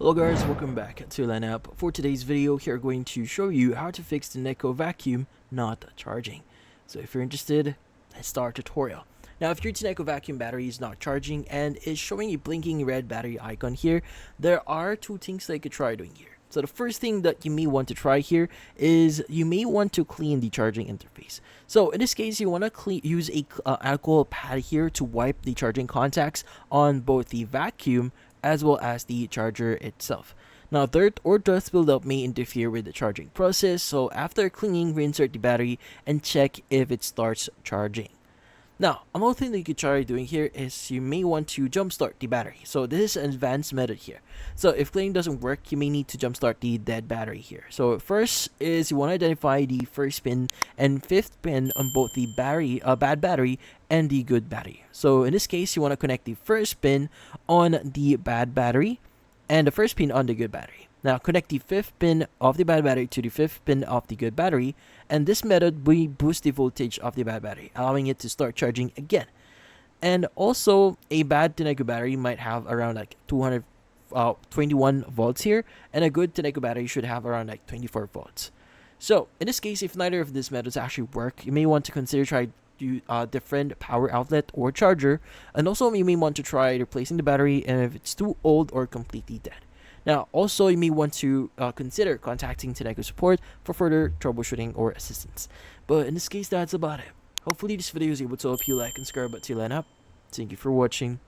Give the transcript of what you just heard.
Hello guys, welcome back to Lineup. For today's video, here I'm going to show you how to fix the Tineco vacuum not charging. So if you're interested, let's start our tutorial. Now if your Tineco vacuum battery is not charging and is showing a blinking red battery icon here, there are two things that you could try doing here. So the first thing that you may want to try here is you may want to clean the charging interface. So in this case, you want to use a alcohol pad here to wipe the charging contacts on both the vacuum as well as the charger itself. Now dirt or dust buildup may interfere with the charging process, so after cleaning, reinsert the battery and check if it starts charging. Now, another thing that you could try doing here is you may want to jumpstart the battery. So this is an advanced method here. So if cleaning doesn't work, you may need to jumpstart the dead battery here. So first is you want to identify the first pin and fifth pin on both the bad battery and the good battery. So in this case, you want to connect the first pin on the bad battery and the first pin on the good battery. Now connect the fifth pin of the bad battery to the fifth pin of the good battery, and this method will boost the voltage of the bad battery, allowing it to start charging again. And also, a bad Tineco battery might have around like 221 volts here, and a good Tineco battery should have around like 24 volts. So in this case, if neither of these methods actually work, you may want to consider trying different power outlet or charger, and also you may want to try replacing the battery and if it's too old or completely dead. Now, also, you may want to consider contacting Tineco support for further troubleshooting or assistance. But in this case, that's about it. Hopefully, this video is able to help you like and subscribe to Line Up. Thank you for watching.